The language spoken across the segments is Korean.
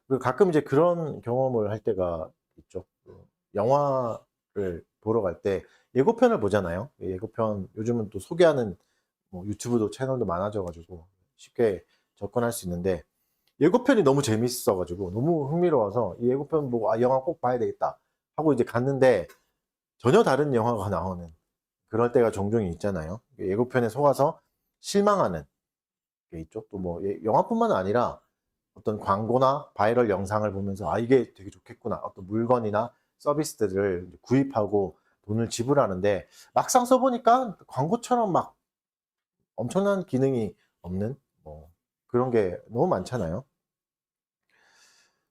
그리고 가끔 이제 그런 경험을 할 때가 있죠. 영화를 보러 갈 때 예고편을 보잖아요. 예고편 요즘은 또 소개하는 뭐 유튜브도 채널도 많아져 가지고 쉽게 접근할 수 있는데, 예고편이 너무 재밌어 가지고 너무 흥미로워서 이 예고편 보고 '아 영화 꼭 봐야 되겠다.' 하고 이제 갔는데 전혀 다른 영화가 나오는 그럴 때가 종종 있잖아요. 예고편에 속아서 실망하는 게 있죠. 또 뭐 영화뿐만 아니라 어떤 광고나 바이럴 영상을 보면서 '아 이게 되게 좋겠구나.' 어떤 물건이나 서비스들을 구입하고 돈을 지불하는데 막상 써 보니까 광고처럼 막 엄청난 기능이 없는 뭐 그런 게 너무 많잖아요.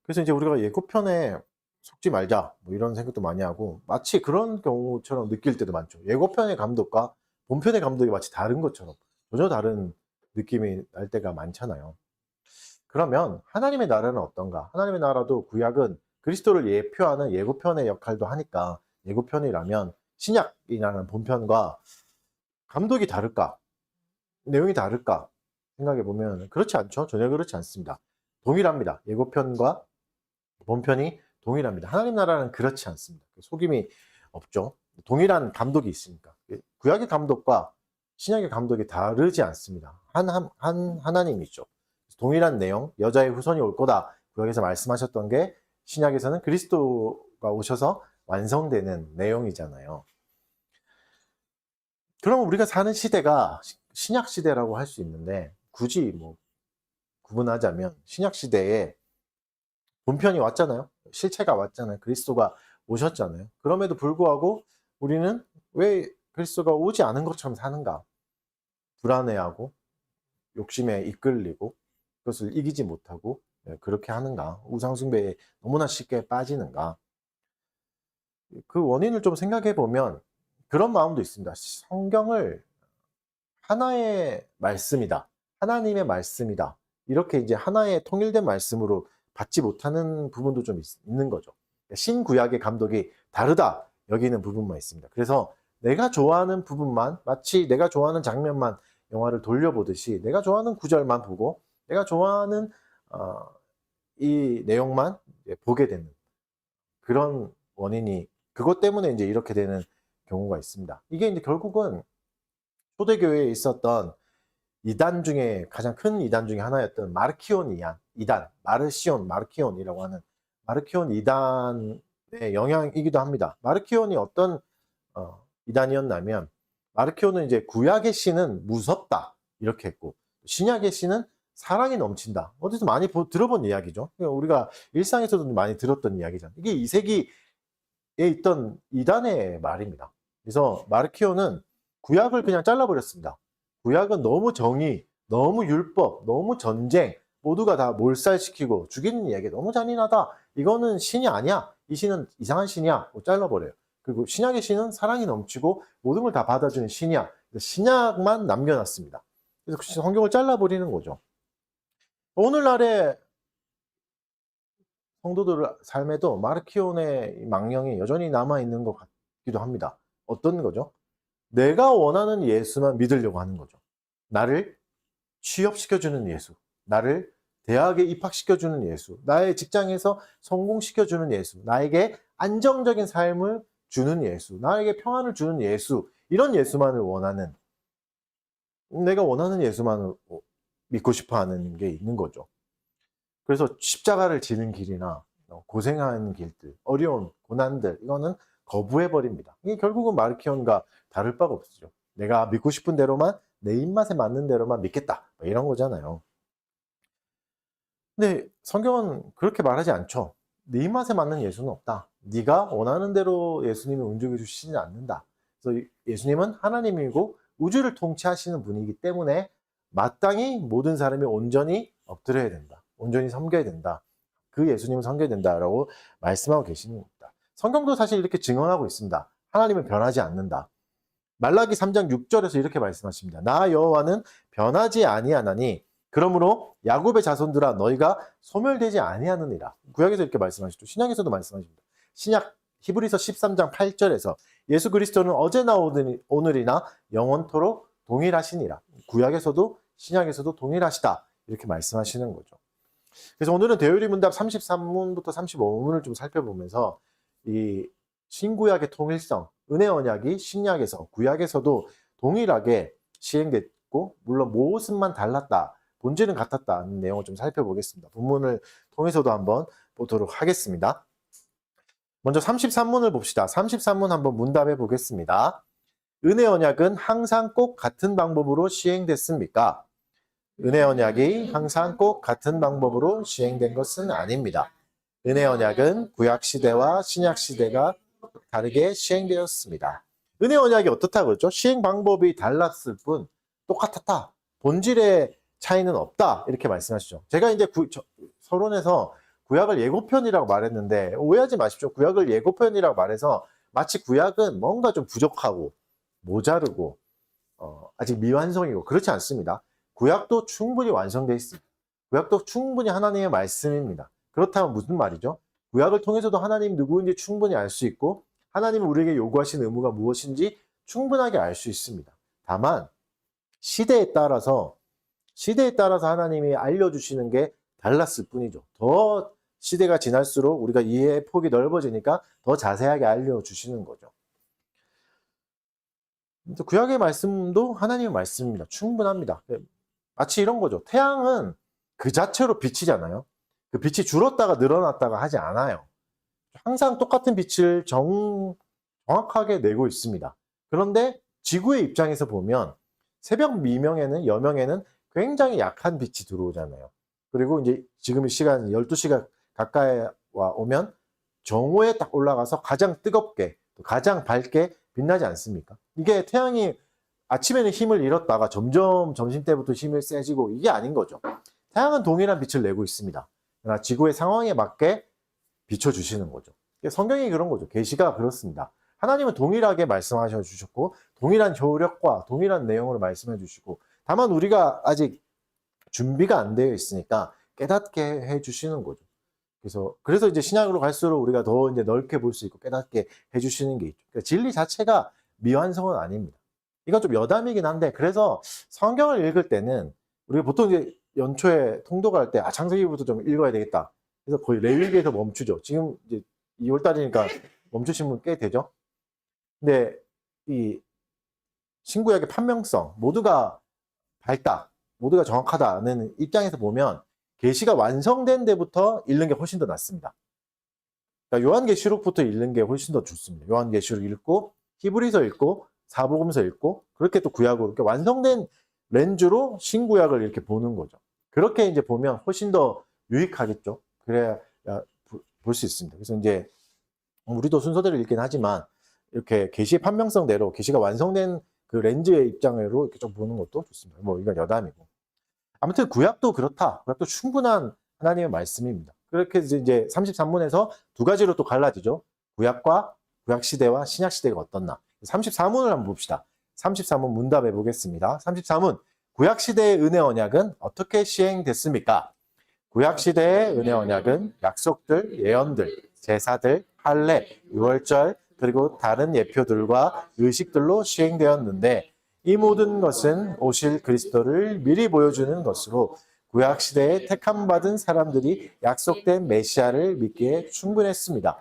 그래서 이제 우리가 '예고편에 속지 말자.' 뭐 이런 생각도 많이 하고, 마치 그런 경우처럼 느낄 때도 많죠. 예고편의 감독과 본편의 감독이 마치 다른 것처럼 전혀 다른 느낌이 날 때가 많잖아요. 그러면 하나님의 나라는 어떤가? 하나님의 나라도 구약은 그리스도를 예표하는 예고편의 역할도 하니까 예고편이라면 신약이라는 본편과 감독이 다를까? 내용이 다를까? 생각해 보면 그렇지 않죠. 전혀 그렇지 않습니다. 동일합니다. 예고편과 본편이 동일합니다. 하나님 나라는 그렇지 않습니다. 속임이 없죠. 동일한 감독이 있으니까. 구약의 감독과 신약의 감독이 다르지 않습니다. 하나님이죠. 동일한 내용, 여자의 후손이 올 거다. 구약에서 말씀하셨던 게 신약에서는 그리스도가 오셔서 완성되는 내용이잖아요. 그러면 우리가 사는 시대가 신약 시대라고 할 수 있는데, 굳이 뭐 구분하자면 신약 시대에 본편이 왔잖아요. 실체가 왔잖아요. 그리스도가 오셨잖아요. 그럼에도 불구하고 우리는 왜 그리스도가 오지 않은 것처럼 사는가? 불안해하고 욕심에 이끌리고 그것을 이기지 못하고 그렇게 하는가? 우상숭배에 너무나 쉽게 빠지는가? 그 원인을 좀 생각해 보면 그런 마음도 있습니다. 성경을 하나의 말씀이다. 하나님의 말씀이다. 이렇게 이제 하나의 통일된 말씀으로 받지 못하는 부분도 좀 있는 거죠. 신구약의 감독이 다르다 여기는 부분만 있습니다. 그래서 내가 좋아하는 부분만, 마치 내가 좋아하는 장면만 영화를 돌려보듯이 내가 좋아하는 구절만 보고 내가 좋아하는 어, 이 내용만 보게 되는 그런 원인이, 그것 때문에 이제 이렇게 되는 경우가 있습니다. 이게 이제 결국은 초대교회에 있었던 이단 중에 가장 큰 이단 중에 하나였던 마르키온 이단, 마르시온, 마르키온이라고 하는 마르키온 이단의 영향이기도 합니다. 마르키온이 어떤 이단이었냐면, 마르키온은 이제 구약의 신은 무섭다 이렇게 했고, 신약의 신은 사랑이 넘친다. 어디서 많이 들어본 이야기죠. 우리가 일상에서도 많이 들었던 이야기잖아요. 이게 이 세기에 있던 이단의 말입니다. 그래서 마르키온은 구약을 그냥 잘라버렸습니다. 구약은 너무 정의, 너무 율법, 너무 전쟁, 모두가 다 몰살시키고 죽이는 이야기 너무 잔인하다. 이거는 신이 아니야. 이 신은 이상한 신이야. 잘라버려요. 그리고 신약의 신은 사랑이 넘치고 모든 걸 다 받아주는 신이야. 신약만 남겨놨습니다. 그래서 성경을 잘라버리는 거죠. 오늘날의 성도들 삶에도 마르키온의 망령이 여전히 남아있는 것 같기도 합니다. 어떤 거죠? 내가 원하는 예수만 믿으려고 하는 거죠. 나를 취업시켜주는 예수, 나를 대학에 입학시켜주는 예수, 나의 직장에서 성공시켜주는 예수, 나에게 안정적인 삶을 주는 예수, 나에게 평안을 주는 예수, 이런 예수만을 원하는, 내가 원하는 예수만을 믿고 싶어 하는 게 있는 거죠. 그래서 십자가를 지는 길이나 고생하는 길들, 어려운 고난들, 이거는 거부해버립니다. 이게 결국은 마르키온과 다를 바가 없죠. 내가 믿고 싶은 대로만, 내 입맛에 맞는 대로만 믿겠다, 뭐 이런 거잖아요. 근데 성경은 그렇게 말하지 않죠. 네 입맛에 맞는 예수는 없다. 네가 원하는 대로 예수님이 움직여 주시지 않는다. 그래서 예수님은 하나님이고 우주를 통치하시는 분이기 때문에 마땅히 모든 사람이 온전히 엎드려야 된다. 온전히 섬겨야 된다. 그 예수님을 섬겨야 된다라고 말씀하고 계시는 겁니다. 성경도 사실 이렇게 증언하고 있습니다. 하나님은 변하지 않는다. 말라기 3장 6절에서 이렇게 말씀하십니다. 나 여호와는 변하지 아니하나니 그러므로 야곱의 자손들아 너희가 소멸되지 아니하느니라. 구약에서 이렇게 말씀하시죠. 신약에서도 말씀하십니다. 신약 히브리서 13장 8절에서 예수 그리스도는 어제나 오늘이나 영원토록 동일하시니라. 구약에서도 신약에서도 동일하시다. 이렇게 말씀하시는 거죠. 그래서 오늘은 대요리 문답 33문부터 35문을 좀 살펴보면서 이 신구약의 통일성, 은혜 언약이 신약에서 구약에서도 동일하게 시행됐고 물론 모습만 달랐다, 본질은 같았다는 내용을 좀 살펴보겠습니다. 본문을 통해서도 한번 보도록 하겠습니다. 먼저 33문을 봅시다. 33문 한번 문답해 보겠습니다. 은혜 언약은 항상 꼭 같은 방법으로 시행됐습니까? 은혜 언약이 항상 꼭 같은 방법으로 시행된 것은 아닙니다. 은혜 언약은 구약 시대와 신약 시대가 다르게 시행되었습니다. 은혜 언약이 어떻다고 그랬죠? 시행 방법이 달랐을 뿐 똑같았다. 본질의 차이는 없다. 이렇게 말씀하시죠. 제가 이제 서론에서 구약을 예고편이라고 말했는데 오해하지 마십시오. 구약을 예고편이라고 말해서 마치 구약은 뭔가 좀 부족하고 모자르고 아직 미완성이고 그렇지 않습니다. 구약도 충분히 완성되어 있습니다. 구약도 충분히 하나님의 말씀입니다. 그렇다면 무슨 말이죠? 구약을 통해서도 하나님 누구인지 충분히 알 수 있고 하나님은 우리에게 요구하신 의무가 무엇인지 충분하게 알 수 있습니다. 다만 시대에 따라서 하나님이 알려주시는 게 달랐을 뿐이죠. 더 시대가 지날수록 우리가 이해의 폭이 넓어지니까 더 자세하게 알려주시는 거죠. 구약의 말씀도 하나님의 말씀입니다. 충분합니다. 마치 이런 거죠. 태양은 그 자체로 빛이잖아요. 그 빛이 줄었다가 늘어났다가 하지 않아요. 항상 똑같은 빛을 정확하게 내고 있습니다. 그런데 지구의 입장에서 보면 새벽 미명에는 여명에는 굉장히 약한 빛이 들어오잖아요. 그리고 이제 지금 시간 12시가 가까이 와 오면 정오에 딱 올라가서 가장 뜨겁게 가장 밝게 빛나지 않습니까? 이게 태양이 아침에는 힘을 잃었다가 점점 점심때부터 힘이 세지고 이게 아닌 거죠. 태양은 동일한 빛을 내고 있습니다. 그러나 지구의 상황에 맞게 비춰주시는 거죠. 성경이 그런 거죠. 계시가 그렇습니다. 하나님은 동일하게 말씀하셔 주셨고 동일한 효력과 동일한 내용으로 말씀해 주시고 다만 우리가 아직 준비가 안 되어 있으니까 깨닫게 해 주시는 거죠. 그래서 이제 신약으로 갈수록 우리가 더 이제 넓게 볼 수 있고 깨닫게 해 주시는 게 있죠. 그러니까 진리 자체가 미완성은 아닙니다. 이건 좀 여담이긴 한데 그래서 성경을 읽을 때는 우리가 보통 이제 연초에 통독을 할 때 창세기부터 좀 읽어야 되겠다. 그래서 거의 레위기에서 멈추죠. 지금 이제 2월 달이니까 멈추신 분 꽤 되죠. 근데 이 신구약의 판명성, 모두가 밝다, 모두가 정확하다는 입장에서 보면 계시가 완성된 데부터 읽는 게 훨씬 더 낫습니다. 그러니까 요한계시록부터 읽는 게 훨씬 더 좋습니다. 요한계시록 읽고 히브리서 읽고 사복음서 읽고 그렇게 또 구약으로 이렇게 완성된 렌즈로 신구약을 이렇게 보는 거죠. 그렇게 이제 보면 훨씬 더 유익하겠죠. 그래야 볼 수 있습니다. 그래서 이제 우리도 순서대로 읽긴 하지만 이렇게 계시의 판명성대로 계시가 완성된 그 렌즈의 입장으로 이렇게 좀 보는 것도 좋습니다. 뭐 이건 여담이고. 아무튼 구약도 그렇다. 구약도 충분한 하나님의 말씀입니다. 그렇게 이제 33문에서 두 가지로 또 갈라지죠. 구약과 구약 시대와 신약 시대가 어떻나. 34문을 한번 봅시다. 33문 문답해 보겠습니다. 33문 구약 시대의 은혜 언약은 어떻게 시행됐습니까? 구약 시대의 은혜 언약은 약속들, 예언들, 제사들, 할례, 유월절 그리고 다른 예표들과 의식들로 시행되었는데 이 모든 것은 오실 그리스도를 미리 보여주는 것으로 구약 시대에 택함받은 사람들이 약속된 메시아를 믿기에 충분했습니다.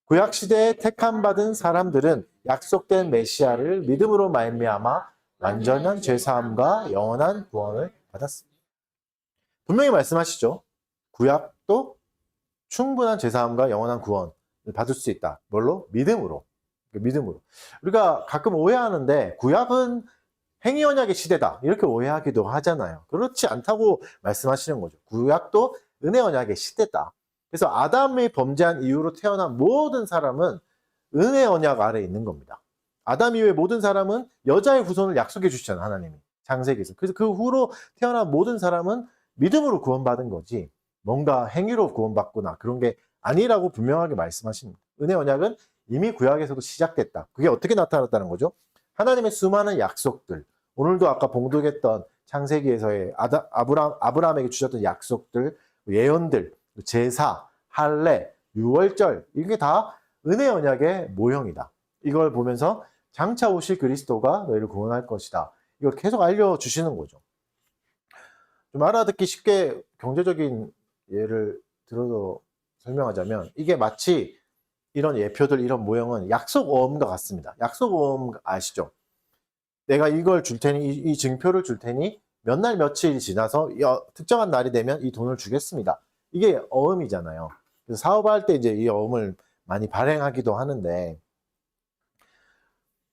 구약 시대에 택함받은 사람들은 약속된 메시아를 믿음으로 말미암아 완전한 죄사함과 영원한 구원을 받았습니다. 분명히 말씀하시죠. 구약도 충분한 죄사함과 영원한 구원을 받을 수 있다. 뭘로? 믿음으로. 믿음으로. 우리가 가끔 오해하는데 구약은 행위 언약의 시대다. 이렇게 오해하기도 하잖아요. 그렇지 않다고 말씀하시는 거죠. 구약도 은혜 언약의 시대다. 그래서 아담이 범죄한 이후로 태어난 모든 사람은 은혜 언약 아래에 있는 겁니다. 아담 이후의 모든 사람은 여자의 후손을 약속해 주시잖아요. 하나님이. 창세기에서. 그래서 그 후로 태어난 모든 사람은 믿음으로 구원받은 거지 뭔가 행위로 구원받거나 그런 게 아니라고 분명하게 말씀하십니다. 은혜 언약은 이미 구약에서도 시작됐다. 그게 어떻게 나타났다는 거죠? 하나님의 수많은 약속들, 오늘도 아까 봉독했던 창세기에서의 아브라함에게 주셨던 약속들, 예언들, 제사, 할례, 유월절 이게 다 은혜 언약의 모형이다. 이걸 보면서 장차 오실 그리스도가 너희를 구원할 것이다. 이걸 계속 알려주시는 거죠. 좀 알아듣기 쉽게 경제적인 예를 들어서 설명하자면 이게 마치 이런 예표들, 이런 모형은 약속어음과 같습니다. 약속어음 아시죠? 내가 이걸 줄 테니, 이 증표를 줄 테니 몇 날 며칠이 지나서 특정한 날이 되면 이 돈을 주겠습니다. 이게 어음이잖아요. 그래서 사업할 때 이제 이 어음을 많이 발행하기도 하는데,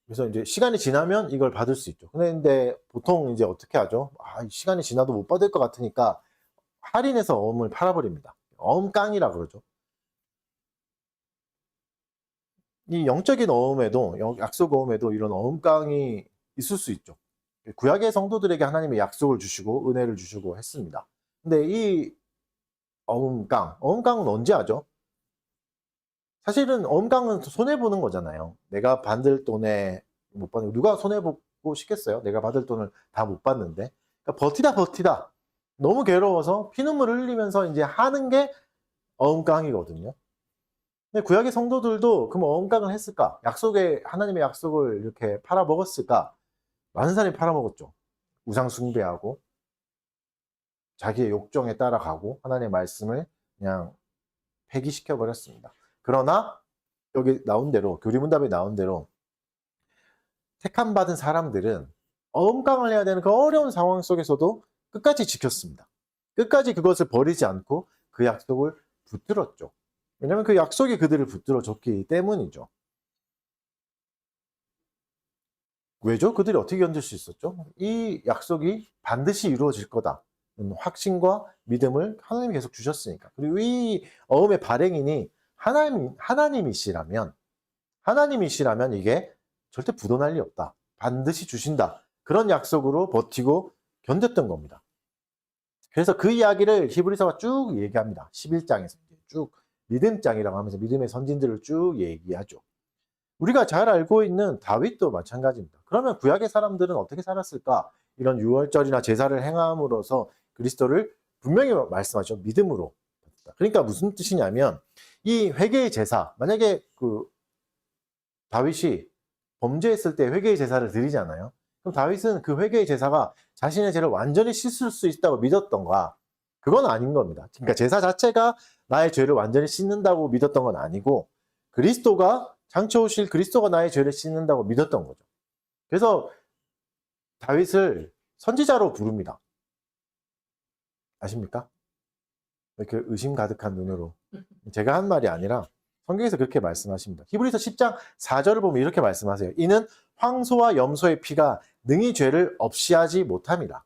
그래서 이제 시간이 지나면 이걸 받을 수 있죠. 근데 보통 이제 어떻게 하죠? 시간이 지나도 못 받을 것 같으니까 할인해서 어음을 팔아버립니다. 어음깡이라 그러죠. 이 영적인 어음에도, 약속 어음에도 이런 어음깡이 있을 수 있죠. 구약의 성도들에게 하나님의 약속을 주시고 은혜를 주시고 했습니다. 근데 이 어음깡은 언제 하죠? 사실은 어음깡은 손해보는 거잖아요. 내가 받을 돈에 못 받는, 누가 손해보고 싶겠어요? 내가 받을 돈을 다 못 받는데. 그러니까 버티다. 너무 괴로워서 피눈물 흘리면서 이제 하는 게 어음깡이거든요. 근데 구약의 성도들도 그럼 어음깡을 했을까? 하나님의 약속을 이렇게 팔아먹었을까? 많은 사람이 팔아먹었죠. 우상 숭배하고 자기의 욕정에 따라가고 하나님의 말씀을 그냥 폐기시켜 버렸습니다. 그러나 여기 나온 대로, 교리문답에 나온 대로 택함 받은 사람들은 어음깡을 해야 되는 그 어려운 상황 속에서도 끝까지 지켰습니다. 끝까지 그것을 버리지 않고 그 약속을 붙들었죠. 왜냐하면 그 약속이 그들을 붙들어줬기 때문이죠. 왜죠? 그들이 어떻게 견딜 수 있었죠? 이 약속이 반드시 이루어질 거다. 확신과 믿음을 하나님이 계속 주셨으니까. 그리고 이 어음의 발행인이 하나님이시라면 이게 절대 부도날 리 없다. 반드시 주신다. 그런 약속으로 버티고 견뎠던 겁니다. 그래서 그 이야기를 히브리서가 쭉 얘기합니다. 11장에서 쭉 믿음장이라고 하면서 믿음의 선진들을 쭉 얘기하죠. 우리가 잘 알고 있는 다윗도 마찬가지입니다. 그러면 구약의 사람들은 어떻게 살았을까? 이런 유월절이나 제사를 행함으로써 그리스도를 분명히 말씀하죠. 믿음으로. 그러니까 무슨 뜻이냐면 이 회개의 제사, 만약에 다윗이 범죄했을 때 회개의 제사를 드리잖아요. 그럼 다윗은 그 회개의 제사가 자신의 죄를 완전히 씻을 수 있다고 믿었던가? 그건 아닌 겁니다. 그러니까 제사 자체가 나의 죄를 완전히 씻는다고 믿었던 건 아니고 장차 오실 그리스도가 나의 죄를 씻는다고 믿었던 거죠. 그래서 다윗을 선지자로 부릅니다. 아십니까? 이렇게 의심 가득한 눈으로. 제가 한 말이 아니라 성경에서 그렇게 말씀하십니다. 히브리서 10장 4절을 보면 이렇게 말씀하세요. 이는 황소와 염소의 피가 능히 죄를 없이 하지 못합니다.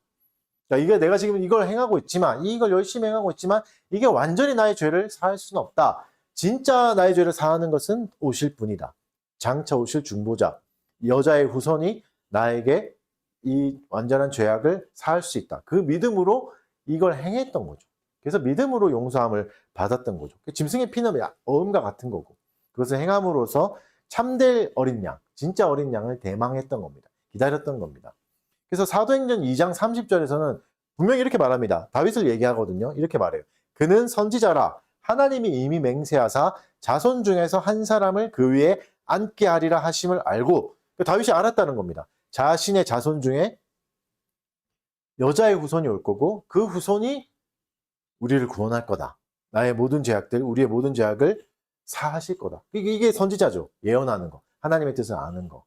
그러니까 이게 내가 지금 이걸 행하고 있지만, 이걸 열심히 행하고 있지만 이게 완전히 나의 죄를 사할 수는 없다. 진짜 나의 죄를 사하는 것은 오실 분이다. 장차 오실 중보자, 여자의 후손이 나에게 이 완전한 죄악을 사할 수 있다. 그 믿음으로 이걸 행했던 거죠. 그래서 믿음으로 용서함을 받았던 거죠. 짐승의 피는 어음과 같은 거고, 그것을 행함으로써 참될 어린 양, 진짜 어린 양을 대망했던 겁니다. 기다렸던 겁니다. 그래서 사도행전 2장 30절에서는 분명히 이렇게 말합니다. 다윗을 얘기하거든요. 이렇게 말해요. 그는 선지자라 하나님이 이미 맹세하사 자손 중에서 한 사람을 그 위에 앉게 하리라 하심을 알고, 다윗이 알았다는 겁니다. 자신의 자손 중에 여자의 후손이 올 거고 그 후손이 우리를 구원할 거다. 나의 모든 죄악들, 우리의 모든 죄악을 사하실 거다. 이게 선지자죠. 예언하는 거. 하나님의 뜻을 아는 거.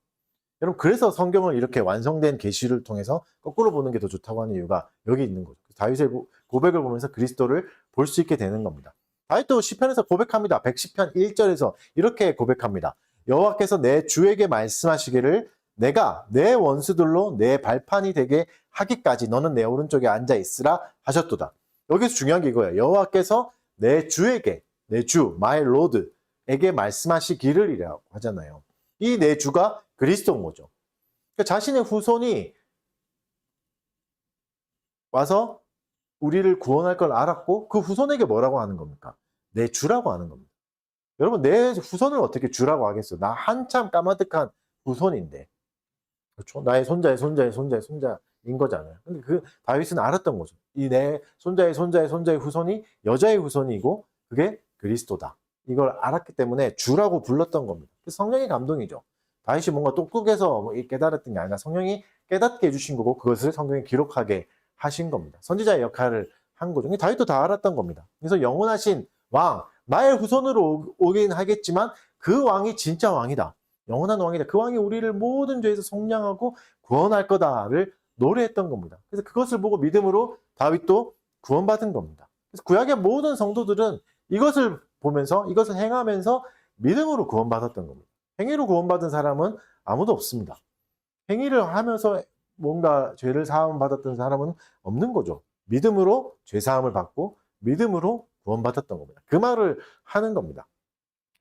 여러분, 그래서 성경을 이렇게 완성된 계시를 통해서 거꾸로 보는 게 더 좋다고 하는 이유가 여기 있는 거죠. 다윗의 고백을 보면서 그리스도를 볼 수 있게 되는 겁니다. 다윗도 시편에서 고백합니다. 110편 1절에서 이렇게 고백합니다. 여호와께서 내 주에게 말씀하시기를 내가 내 원수들로 내 발판이 되게 하기까지 너는 내 오른쪽에 앉아 있으라 하셨도다. 여기서 중요한 게 이거예요. 여호와께서 내 주에게, 내 주, my lord에게 말씀하시기를이라고 하잖아요. 이 내 주가 그리스도인 거죠. 그러니까 자신의 후손이 와서 우리를 구원할 걸 알았고 그 후손에게 뭐라고 하는 겁니까? 내 주라고 하는 겁니다. 여러분, 내 후손을 어떻게 주라고 하겠어요? 나 한참 까마득한 후손인데. 그렇죠? 나의 손자의 손자의 손자의 손자인 거잖아요. 근데 다윗은 알았던 거죠. 이 내 손자의 손자의 손자의 후손이 여자의 후손이고 그게 그리스도다. 이걸 알았기 때문에 주라고 불렀던 겁니다. 성령의 감동이죠. 다윗이 뭔가 똑똑해서 깨달았던 게 아니라 성령이 깨닫게 해주신 거고 그것을 성경에 기록하게 하신 겁니다. 선지자의 역할을 한 거죠. 다윗도 다 알았던 겁니다. 그래서 영원하신 왕, 나의 후손으로 오긴 하겠지만 그 왕이 진짜 왕이다. 영원한 왕이다. 그 왕이 우리를 모든 죄에서 속량하고 구원할 거다를 노래했던 겁니다. 그래서 그것을 보고 믿음으로 다윗도 구원받은 겁니다. 그래서 구약의 모든 성도들은 이것을 보면서 이것을 행하면서 믿음으로 구원받았던 겁니다. 행위로 구원받은 사람은 아무도 없습니다. 행위를 하면서 뭔가 죄를 사함 받았던 사람은 없는 거죠. 믿음으로 죄 사함을 받고 믿음으로 구원받았던 겁니다. 그 말을 하는 겁니다.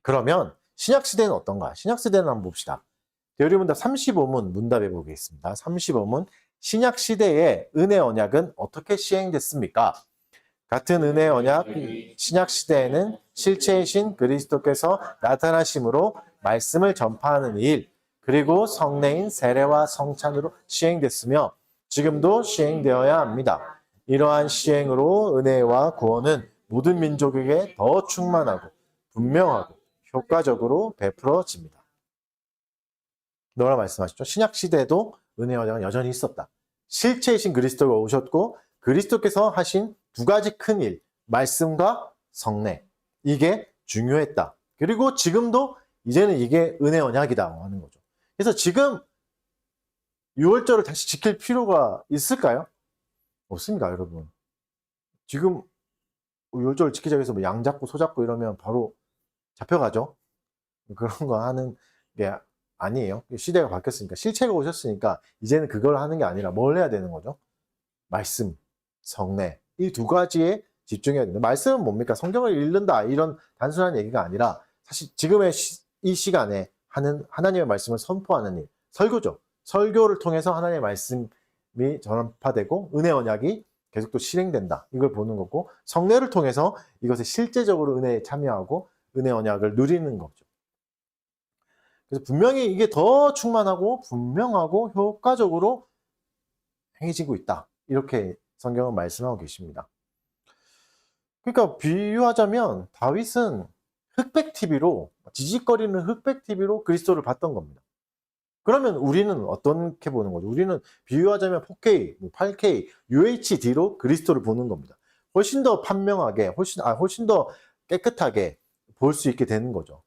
그러면 신약 시대는 어떤가? 신약 시대는 한번 봅시다. 대리문답 35문 문답해 보겠습니다. 35문 신약 시대의 은혜 언약은 어떻게 시행됐습니까? 같은 은혜 언약 신약 시대에는 실체이신 그리스도께서 나타나심으로 말씀을 전파하는 일, 그리고 성례인 세례와 성찬으로 시행됐으며 지금도 시행되어야 합니다. 이러한 시행으로 은혜와 구원은 모든 민족에게 더 충만하고 분명하고 효과적으로 베풀어집니다. 뭐라 말씀하시죠? 신약 시대에도 은혜 언약은 여전히 있었다. 실체이신 그리스도가 오셨고 그리스도께서 하신 두 가지 큰 일, 말씀과 성례. 이게 중요했다. 그리고 지금도 이제는 이게 은혜 언약이다 하는 거죠. 그래서 지금 6월절을 다시 지킬 필요가 있을까요? 없습니다, 여러분. 지금 6월절을 지키자고 해서 뭐 양 잡고 소 잡고 이러면 바로 잡혀가죠. 그런 거 하는 게 아니에요. 시대가 바뀌었으니까, 실체가 오셨으니까 이제는 그걸 하는 게 아니라 뭘 해야 되는 거죠? 말씀, 성례. 이 두 가지에 집중해야 된다. 말씀은 뭡니까? 성경을 읽는다. 이런 단순한 얘기가 아니라 사실 지금의 이 시간에 하는 하나님의 말씀을 선포하는 일, 설교죠. 설교를 통해서 하나님의 말씀이 전파되고 은혜 언약이 계속 또 실행된다. 이걸 보는 거고, 성례를 통해서 이것에 실제적으로 은혜에 참여하고 은혜 언약을 누리는 거죠. 그래서 분명히 이게 더 충만하고 분명하고 효과적으로 행해지고 있다. 이렇게 성경은 말씀하고 계십니다. 그러니까 비유하자면 다윗은 흑백 TV로, 지직거리는 흑백 TV로 그리스도를 봤던 겁니다. 그러면 우리는 어떻게 보는 거죠? 우리는 비유하자면 4K, 8K, UHD로 그리스도를 보는 겁니다. 훨씬 더 판명하게, 훨씬 더 깨끗하게 볼 수 있게 되는 거죠.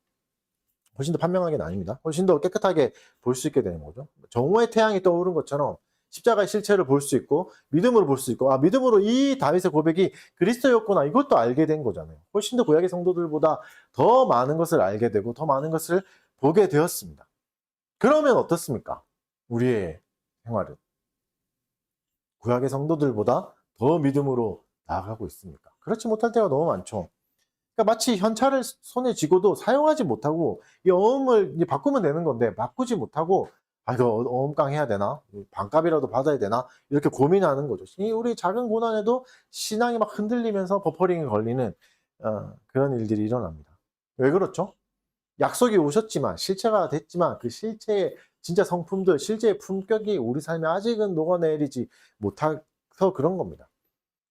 훨씬 더 판명하게는 아닙니다. 훨씬 더 깨끗하게 볼 수 있게 되는 거죠. 정오의 태양이 떠오른 것처럼 십자가의 실체를 볼 수 있고 믿음으로 볼 수 있고, 아, 믿음으로 이 다윗의 고백이 그리스도였구나, 이것도 알게 된 거잖아요. 훨씬 더 구약의 성도들보다 더 많은 것을 알게 되고 더 많은 것을 보게 되었습니다. 그러면 어떻습니까? 우리의 생활은 구약의 성도들보다 더 믿음으로 나아가고 있습니까? 그렇지 못할 때가 너무 많죠. 그러니까 마치 현찰을 손에 쥐고도 사용하지 못하고 이 어음을 이제 바꾸면 되는 건데 바꾸지 못하고, 아, 이거 어음깡 해야 되나? 반값이라도 받아야 되나? 이렇게 고민하는 거죠. 우리 작은 고난에도 신앙이 막 흔들리면서 버퍼링이 걸리는 그런 일들이 일어납니다. 왜 그렇죠? 약속이 오셨지만, 실체가 됐지만 그 실체의 진짜 성품들, 실제의 품격이 우리 삶에 아직은 녹아내리지 못해서 그런 겁니다.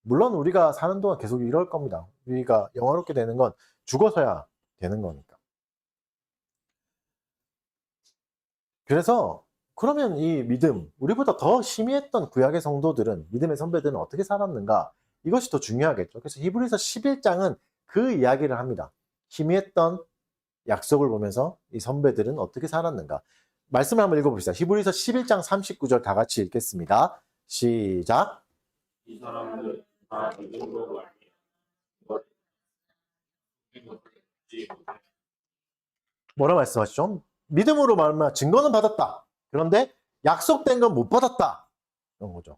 물론 우리가 사는 동안 계속 이럴 겁니다. 우리가 영화롭게 되는 건 죽어서야 되는 거니까. 그래서 그러면 이 믿음, 우리보다 더 희미했던 구약의 성도들은, 믿음의 선배들은 어떻게 살았는가? 이것이 더 중요하겠죠. 그래서 히브리서 11장은 그 이야기를 합니다. 희미했던 약속을 보면서 이 선배들은 어떻게 살았는가? 말씀을 한번 읽어봅시다. 히브리서 11장 39절 다 같이 읽겠습니다. 시작. 이 사람들 다 믿음으로 말미암아 뭐라 말씀하시죠? 믿음으로 말미암아 증거는 받았다. 그런데 약속된 건 못 받았다. 이런 거죠.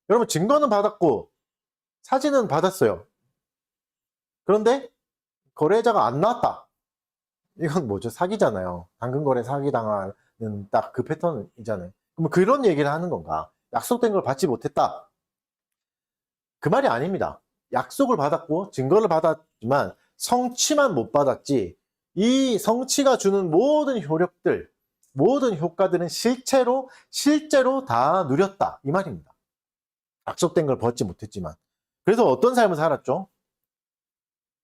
여러분, 증거는 받았고 사진은 받았어요. 그런데 거래자가 안 나왔다. 이건 뭐죠? 사기잖아요. 당근거래 사기당하는 딱 그 패턴이잖아요. 그럼 그런 얘기를 하는 건가? 약속된 걸 받지 못했다. 그 말이 아닙니다. 약속을 받았고 증거를 받았지만 성취만 못 받았지, 이 성취가 주는 모든 효력들, 모든 효과들은 실제로 다 누렸다, 이 말입니다. 약속된 걸 받지 못했지만. 그래서 어떤 삶을 살았죠?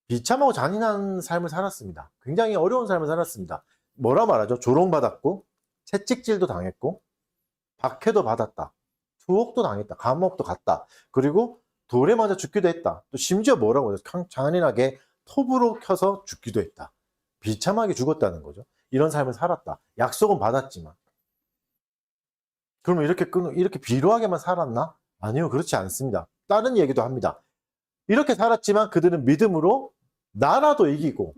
비참하고 잔인한 삶을 살았습니다. 굉장히 어려운 삶을 살았습니다. 뭐라 말하죠? 조롱받았고, 채찍질도 당했고, 박해도 받았다, 투옥도 당했다, 감옥도 갔다, 그리고 돌에 맞아 죽기도 했다. 또 심지어 뭐라고 해요? 잔인하게 톱으로 켜서 죽기도 했다. 비참하게 죽었다는 거죠. 이런 삶을 살았다. 약속은 받았지만. 그러면 이렇게 비루하게만 살았나? 아니요, 그렇지 않습니다. 다른 얘기도 합니다. 이렇게 살았지만 그들은 믿음으로 나라도 이기고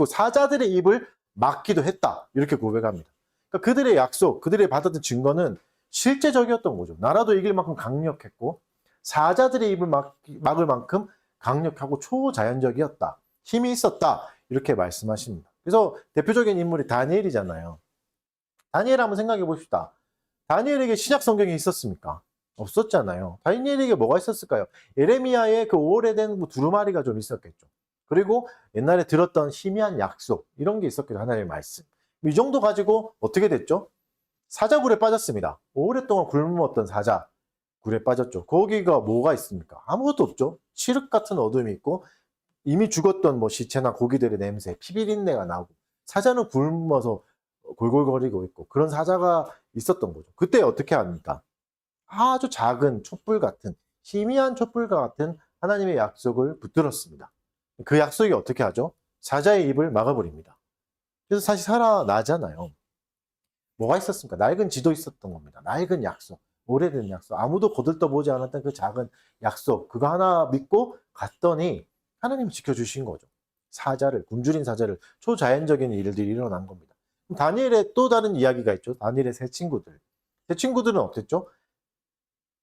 사자들의 입을 막기도 했다. 이렇게 고백합니다. 그러니까 그들의 약속, 그들의 받았던 증거는 실제적이었던 거죠. 나라도 이길 만큼 강력했고 사자들의 입을 막을 만큼 강력하고 초자연적이었다. 힘이 있었다. 이렇게 말씀하십니다. 그래서 대표적인 인물이 다니엘이잖아요. 다니엘 한번 생각해 봅시다. 다니엘에게 신약 성경이 있었습니까? 없었잖아요. 다니엘에게 뭐가 있었을까요? 예레미야의 그 오래된 두루마리가 좀 있었겠죠. 그리고 옛날에 들었던 희미한 약속, 이런 게 있었겠죠. 하나님의 말씀. 이 정도 가지고 어떻게 됐죠? 사자굴에 빠졌습니다. 오랫동안 굶었던 사자굴에 빠졌죠. 거기가 뭐가 있습니까? 아무것도 없죠. 칠흑 같은 어둠이 있고 이미 죽었던 뭐 시체나 고기들의 냄새, 피비린내가 나고 사자는 굶어서 골골거리고 있고 그런 사자가 있었던 거죠. 그때 어떻게 합니까? 아주 작은 촛불 같은 희미한 촛불과 같은 하나님의 약속을 붙들었습니다. 그 약속이 어떻게 하죠? 사자의 입을 막아버립니다. 그래서 다시 살아나잖아요. 뭐가 있었습니까? 낡은 지도 있었던 겁니다. 낡은 약속, 오래된 약속, 아무도 거들떠보지 않았던 그 작은 약속, 그거 하나 믿고 갔더니 하나님이 지켜주신 거죠. 굶주린 사자를, 초자연적인 일들이 일어난 겁니다. 다니엘의 또 다른 이야기가 있죠. 다니엘의 세 친구들. 세 친구들은 어땠죠?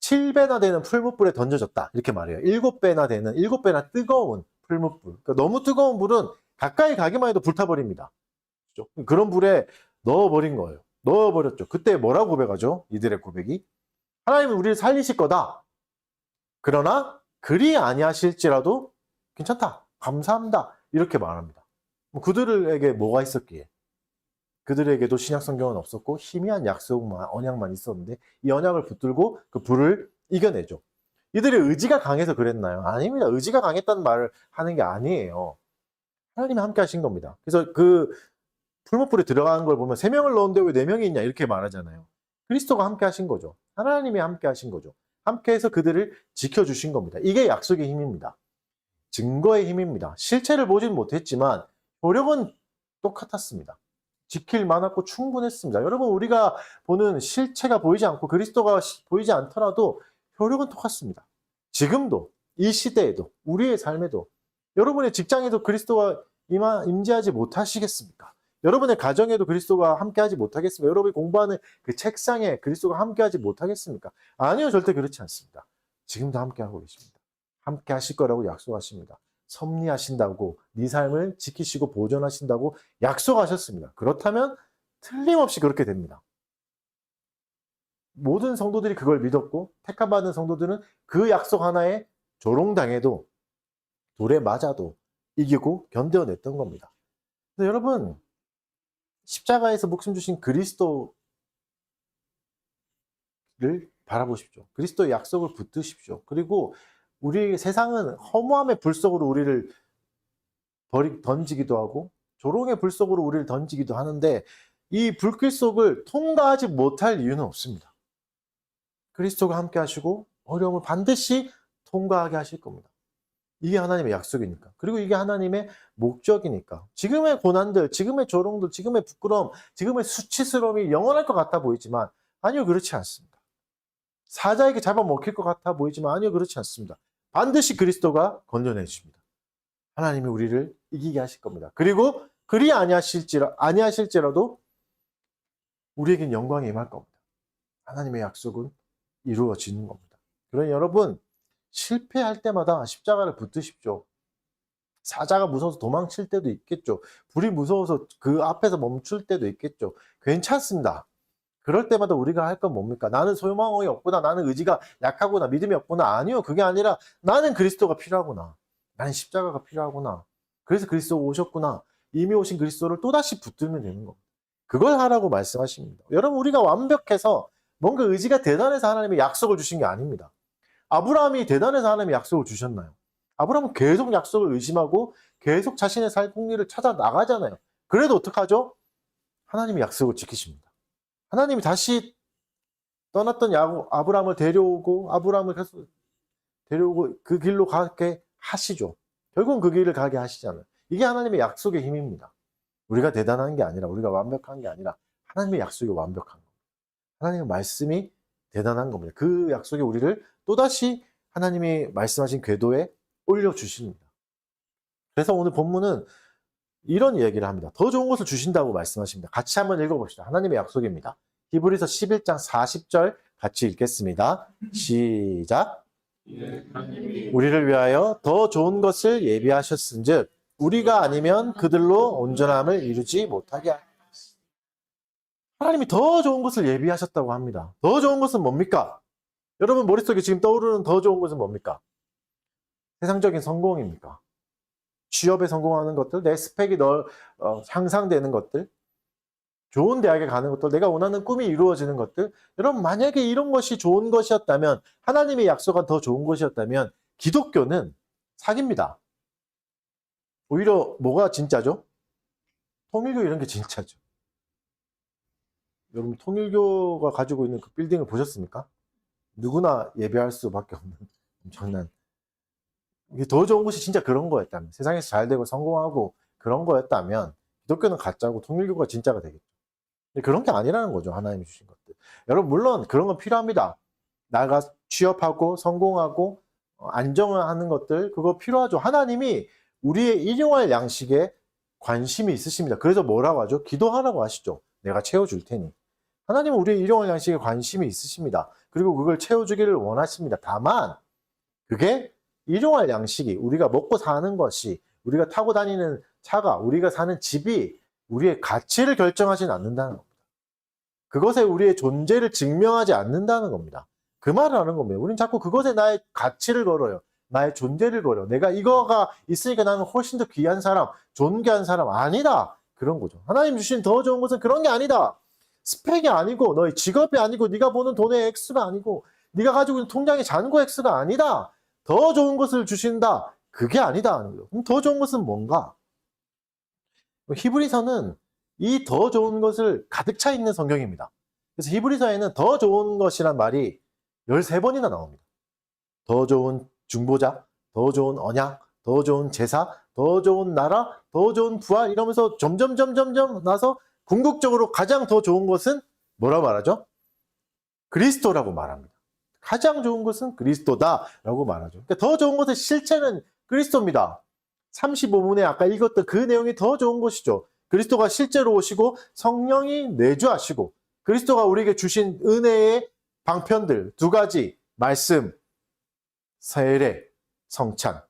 7배나 되는 풀무불에 던져졌다. 이렇게 말해요. 7배나 뜨거운 풀무불. 그러니까 너무 뜨거운 불은 가까이 가기만 해도 불타버립니다. 그렇죠? 그런 불에 넣어버린 거예요. 넣어버렸죠. 그때 뭐라고 고백하죠? 이들의 고백이. 하나님은 우리를 살리실 거다. 그러나 그리 아니하실지라도 괜찮다. 감사합니다. 이렇게 말합니다. 그들에게 뭐가 있었기에? 그들에게도 신약 성경은 없었고 희미한 약속만, 언약만 있었는데 이 언약을 붙들고 그 불을 이겨내죠. 이들의 의지가 강해서 그랬나요? 아닙니다. 의지가 강했다는 말을 하는 게 아니에요. 하나님이 함께 하신 겁니다. 그래서 그 풀무불에 들어가는 걸 보면 3명을 넣었는데 왜 4명이 있냐 이렇게 말하잖아요. 그리스도가 함께 하신 거죠. 하나님이 함께 하신 거죠. 함께 해서 그들을 지켜주신 겁니다. 이게 약속의 힘입니다. 증거의 힘입니다. 실체를 보진 못했지만 효력은 똑같았습니다. 지킬 만하고 충분했습니다. 여러분, 우리가 보는 실체가 보이지 않고 그리스도가 보이지 않더라도 효력은 똑같습니다. 지금도, 이 시대에도, 우리의 삶에도, 여러분의 직장에도 그리스도가 임재하지 못하시겠습니까? 여러분의 가정에도 그리스도가 함께하지 못하겠습니까? 여러분이 공부하는 그 책상에 그리스도가 함께하지 못하겠습니까? 아니요, 절대 그렇지 않습니다. 지금도 함께하고 계십니다. 함께하실 거라고 약속하십니다. 섭리하신다고, 네 삶을 지키시고 보존하신다고 약속하셨습니다. 그렇다면 틀림없이 그렇게 됩니다. 모든 성도들이 그걸 믿었고 택함받은 성도들은 그 약속 하나에 조롱당해도 돌에 맞아도 이기고 견뎌냈던 겁니다. 근데 여러분, 십자가에서 목숨 주신 그리스도를 바라보십시오. 그리스도의 약속을 붙드십시오. 그리고 우리 세상은 허무함의 불 속으로 우리를 던지기도 하고 조롱의 불 속으로 우리를 던지기도 하는데 이 불길 속을 통과하지 못할 이유는 없습니다. 그리스도가 함께 하시고 어려움을 반드시 통과하게 하실 겁니다. 이게 하나님의 약속이니까. 그리고 이게 하나님의 목적이니까. 지금의 고난들, 지금의 조롱들, 지금의 부끄러움, 지금의 수치스러움이 영원할 것 같아 보이지만 아니요, 그렇지 않습니다. 사자에게 잡아먹힐 것 같아 보이지만 아니요, 그렇지 않습니다. 반드시 그리스도가 건져내 주십니다. 하나님이 우리를 이기게 하실 겁니다. 그리고 그리 아니하실지라도 우리에겐 영광이 임할 겁니다. 하나님의 약속은 이루어지는 겁니다. 그러니 여러분, 실패할 때마다 십자가를 붙드십시오. 사자가 무서워서 도망칠 때도 있겠죠. 불이 무서워서 그 앞에서 멈출 때도 있겠죠. 괜찮습니다. 그럴 때마다 우리가 할 건 뭡니까? 나는 소망이 없구나. 나는 의지가 약하구나. 믿음이 없구나. 아니요. 그게 아니라 나는 그리스도가 필요하구나. 나는 십자가가 필요하구나. 그래서 그리스도가 오셨구나. 이미 오신 그리스도를 또다시 붙들면 되는 겁니다. 그걸 하라고 말씀하십니다. 여러분, 우리가 완벽해서 뭔가 의지가 대단해서 하나님의 약속을 주신 게 아닙니다. 아브라함이 대단해서 하나님의 약속을 주셨나요? 아브라함은 계속 약속을 의심하고 계속 자신의 살 공리를 찾아 나가잖아요. 그래도 어떡하죠? 하나님이 약속을 지키십니다. 하나님이 다시 떠났던 아브라함을 데려오고 아브라함을 계속 데려오고 그 길로 가게 하시죠. 결국은 그 길을 가게 하시잖아요. 이게 하나님의 약속의 힘입니다. 우리가 대단한 게 아니라, 우리가 완벽한 게 아니라 하나님의 약속이 완벽한 겁니다. 하나님의 말씀이 대단한 겁니다. 그 약속에 우리를 또다시 하나님이 말씀하신 궤도에 올려주십니다. 그래서 오늘 본문은 이런 이야기를 합니다. 더 좋은 것을 주신다고 말씀하십니다. 같이 한번 읽어봅시다. 하나님의 약속입니다. 히브리서 11장 40절 같이 읽겠습니다. 시작. 우리를 위하여 더 좋은 것을 예비하셨은즉 우리가 아니면 그들로 온전함을 이루지 못하게 하리라. 하나님이 더 좋은 것을 예비하셨다고 합니다. 더 좋은 것은 뭡니까? 여러분 머릿속에 지금 떠오르는 더 좋은 것은 뭡니까? 세상적인 성공입니까? 취업에 성공하는 것들, 내 스펙이 향상되는 것들, 좋은 대학에 가는 것들, 내가 원하는 꿈이 이루어지는 것들. 여러분 만약에 이런 것이 좋은 것이었다면, 하나님의 약속한 더 좋은 것이었다면 기독교는 사기입니다. 오히려 뭐가 진짜죠? 통일교 이런 게 진짜죠. 여러분 통일교가 가지고 있는 그 빌딩을 보셨습니까? 누구나 예배할 수밖에 없는 엄청난, 이게 더 좋은 것이 진짜 그런 거였다면, 세상에서 잘 되고 성공하고 그런 거였다면 기독교는 가짜고 통일교가 진짜가 되겠죠. 근데 그런 게 아니라는 거죠. 하나님이 주신 것들. 여러분 물론 그런 건 필요합니다. 나가 취업하고 성공하고 안정화하는 것들, 그거 필요하죠. 하나님이 우리의 일용할 양식에 관심이 있으십니다. 그래서 뭐라고 하죠? 기도하라고 하시죠. 내가 채워줄 테니. 하나님은 우리의 일용할 양식에 관심이 있으십니다. 그리고 그걸 채워주기를 원하십니다. 다만 그게 일용할 양식이, 우리가 먹고 사는 것이, 우리가 타고 다니는 차가, 우리가 사는 집이 우리의 가치를 결정하지는 않는다는 겁니다. 그것에 우리의 존재를 증명하지 않는다는 겁니다. 그 말을 하는 겁니다. 우리는 자꾸 그것에 나의 가치를 걸어요. 나의 존재를 걸어. 내가 이거가 있으니까 나는 훨씬 더 귀한 사람, 존귀한 사람. 아니다. 그런 거죠. 하나님 주신 더 좋은 것은 그런 게 아니다. 스펙이 아니고, 너의 직업이 아니고, 네가 버는 돈의 액수가 아니고, 네가 가지고 있는 통장의 잔고 액수가 아니다. 더 좋은 것을 주신다. 그게 아니다. 그럼 더 좋은 것은 뭔가? 히브리서는 이 더 좋은 것을 가득 차 있는 성경입니다. 그래서 히브리서에는 더 좋은 것이란 말이 13번이나 나옵니다. 더 좋은 중보자, 더 좋은 언약, 더 좋은 제사, 더 좋은 나라, 더 좋은 부활, 이러면서 점점 나서 궁극적으로 가장 더 좋은 것은 뭐라고 말하죠? 그리스도라고 말합니다. 가장 좋은 것은 그리스도다라고 말하죠. 그러니까 더 좋은 것의 실체는 그리스도입니다. 35문에 아까 읽었던 그 내용이 더 좋은 것이죠. 그리스도가 실제로 오시고 성령이 내주하시고, 그리스도가 우리에게 주신 은혜의 방편들 두 가지, 말씀, 세례, 성찬,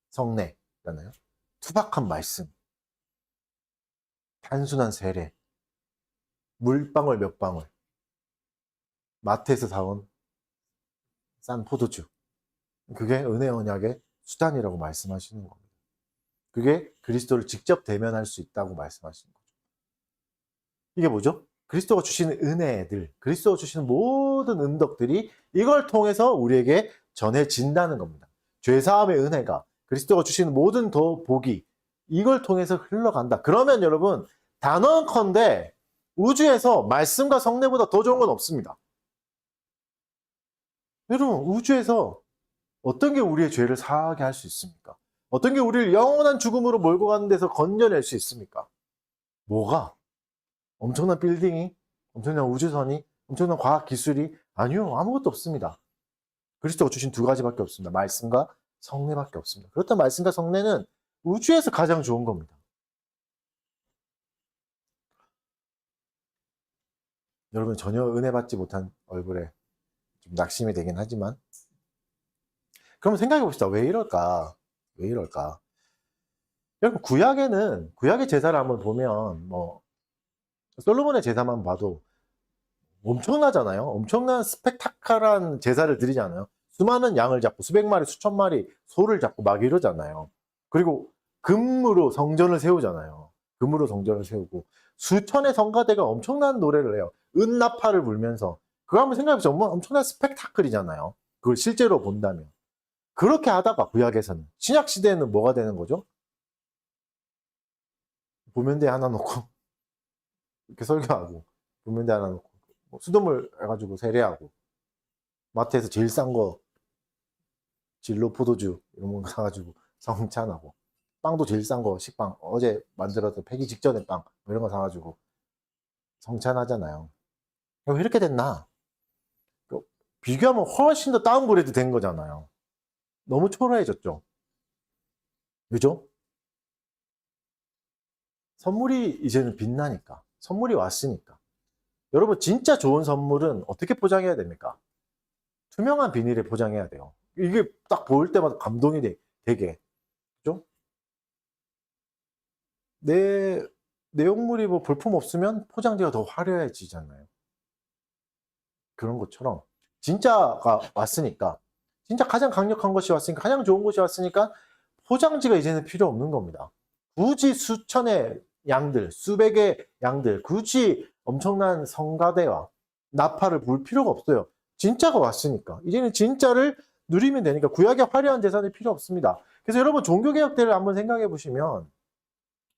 성례잖아요. 투박한 말씀, 단순한 세례, 물방울 몇 방울, 마트에서 사온 싼 포도주, 그게 은혜 언약의 수단이라고 말씀하시는 겁니다. 그게 그리스도를 직접 대면할 수 있다고 말씀하시는 거죠. 이게 뭐죠? 그리스도가 주시는 은혜들, 그리스도가 주시는 모든 은덕들이 이걸 통해서 우리에게 전해진다는 겁니다. 죄사함의 은혜가, 그리스도가 주시는 모든 더 복이 이걸 통해서 흘러간다. 그러면 여러분, 단언컨대 우주에서 말씀과 성례보다 더 좋은 건 없습니다. 여러분, 우주에서 어떤 게 우리의 죄를 사하게 할 수 있습니까? 어떤 게 우리를 영원한 죽음으로 몰고 가는 데서 건져낼 수 있습니까? 뭐가? 엄청난 빌딩이? 엄청난 우주선이? 엄청난 과학기술이? 아니요, 아무것도 없습니다. 그리스도가 주신 두 가지밖에 없습니다. 말씀과 성례밖에 없습니다. 그렇다면 말씀과 성례는 우주에서 가장 좋은 겁니다. 여러분, 전혀 은혜 받지 못한 얼굴에 좀 낙심이 되긴 하지만, 그럼 생각해 봅시다. 왜 이럴까? 왜 이럴까? 여러분, 구약의 제사를 한번 보면, 솔로몬의 제사만 봐도 엄청나잖아요. 엄청난 스펙타클한 제사를 드리잖아요. 수많은 양을 잡고, 수백 마리, 수천 마리 소를 잡고 막 이러잖아요. 그리고 금으로 성전을 세우잖아요. 금으로 성전을 세우고, 수천의 성가대가 엄청난 노래를 해요. 은나파를 불면서. 그거 한번 생각해 보세요. 엄청난 스펙타클이잖아요. 그걸 실제로 본다면. 그렇게 하다가 구약에서는, 신약 시대에는 뭐가 되는 거죠? 보면대 하나 놓고 이렇게 설교하고, 보면대 하나 놓고 수돗물 해가지고 세례하고, 마트에서 제일 싼 거 진로 포도주 이런 거 사가지고 성찬하고, 빵도 제일 싼 거 식빵 어제 만들어서 폐기 직전에 빵 뭐 이런 거 사가지고 성찬하잖아요. 왜 이렇게 됐나? 비교하면 훨씬 더 다운그레이드 된 거잖아요. 너무 초라해졌죠. 그죠? 선물이 이제는 빛나니까, 선물이 왔으니까. 여러분, 진짜 좋은 선물은 어떻게 포장해야 됩니까? 투명한 비닐에 포장해야 돼요. 이게 딱 보일 때마다 감동이 되게. 그죠? 내 내용물이 뭐 볼품 없으면 포장지가 더 화려해지잖아요. 그런 것처럼 진짜가 왔으니까, 진짜 가장 강력한 것이 왔으니까, 가장 좋은 것이 왔으니까 포장지가 이제는 필요 없는 겁니다. 굳이 수천의 양들, 수백의 양들, 굳이 엄청난 성가대와 나팔을 불 필요가 없어요. 진짜가 왔으니까. 이제는 진짜를 누리면 되니까 구약의 화려한 재산이 필요 없습니다. 그래서 여러분, 종교개혁 때를 한번 생각해 보시면,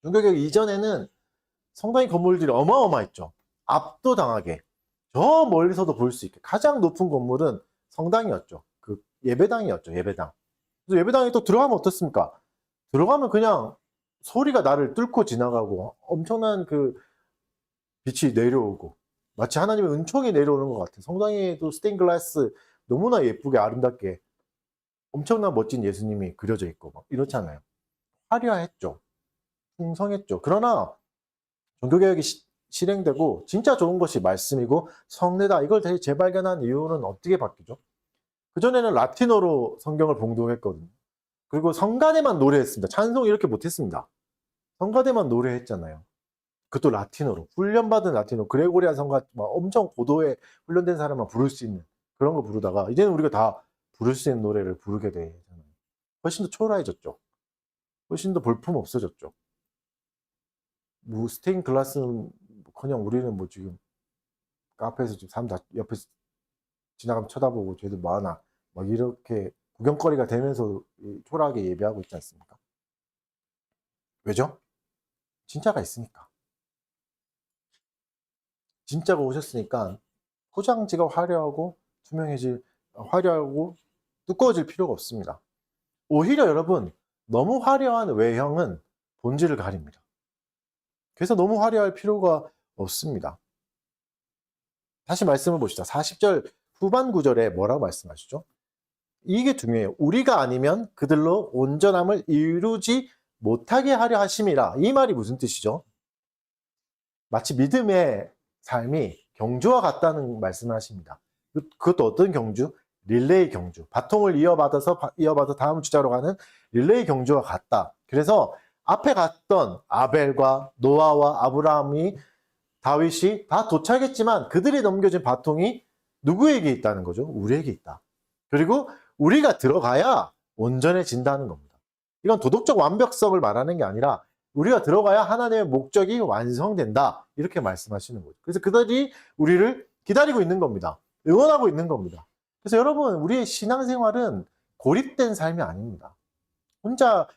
종교개혁 이전에는 성당의 건물들이 어마어마했죠. 압도당하게. 저 멀리서도 볼 수 있게. 가장 높은 건물은 성당이었죠. 그 예배당이었죠. 예배당. 그래서 예배당에 또 들어가면 어떻습니까? 들어가면 그냥 소리가 나를 뚫고 지나가고 엄청난 그 빛이 내려오고, 마치 하나님의 은총이 내려오는 것 같아요. 성당에도 스테인글라스 너무나 예쁘게 아름답게 엄청난 멋진 예수님이 그려져 있고 막 이렇잖아요. 화려했죠. 풍성했죠. 그러나 종교개혁이 실행되고 진짜 좋은 것이 말씀이고 성례다, 이걸 다시 재발견한 이유는 어떻게 바뀌죠? 그전에는 라틴어로 성경을 봉독했거든요. 그리고 성가대만 노래했습니다. 찬송 이렇게 못했습니다. 성가대만 노래했잖아요. 그것도 라틴어로, 훈련받은 라틴어, 그레고리안 성가, 엄청 고도에 훈련된 사람만 부를 수 있는 그런 거 부르다가 이제는 우리가 다 부를 수 있는 노래를 부르게 되잖아요. 훨씬 더 초라해졌죠. 훨씬 더 볼품 없어졌죠. 뭐 스테인 글라스는 그냥, 우리는 뭐 지금 카페에서 지금 사람 다 옆에 지나가면 쳐다보고 쟤들 뭐 하나 막 이렇게 구경거리가 되면서 초라하게 예배하고 있지 않습니까? 왜죠? 진짜가 있으니까. 진짜가 오셨으니까 포장지가 화려하고 화려하고 두꺼워질 필요가 없습니다. 오히려 여러분, 너무 화려한 외형은 본질을 가립니다. 그래서 너무 화려할 필요가 없습니다. 다시 말씀을 보시죠. 40절 후반 구절에 뭐라고 말씀하시죠? 이게 중요해요. 우리가 아니면 그들로 온전함을 이루지 못하게 하려 하심이라. 이 말이 무슨 뜻이죠? 마치 믿음의 삶이 경주와 같다는 말씀을 하십니다. 그것도 어떤 경주? 릴레이 경주. 바통을 이어받아서 다음 주자로 가는 릴레이 경주와 같다. 그래서 앞에 갔던 아벨과 노아와 아브라함이, 다윗이 다 도착했지만 그들이 넘겨진 바통이 누구에게 있다는 거죠? 우리에게 있다. 그리고 우리가 들어가야 온전해진다는 겁니다. 이건 도덕적 완벽성을 말하는 게 아니라 우리가 들어가야 하나님의 목적이 완성된다, 이렇게 말씀하시는 거죠. 그래서 그들이 우리를 기다리고 있는 겁니다. 응원하고 있는 겁니다. 그래서 여러분, 우리의 신앙생활은 고립된 삶이 아닙니다. 혼자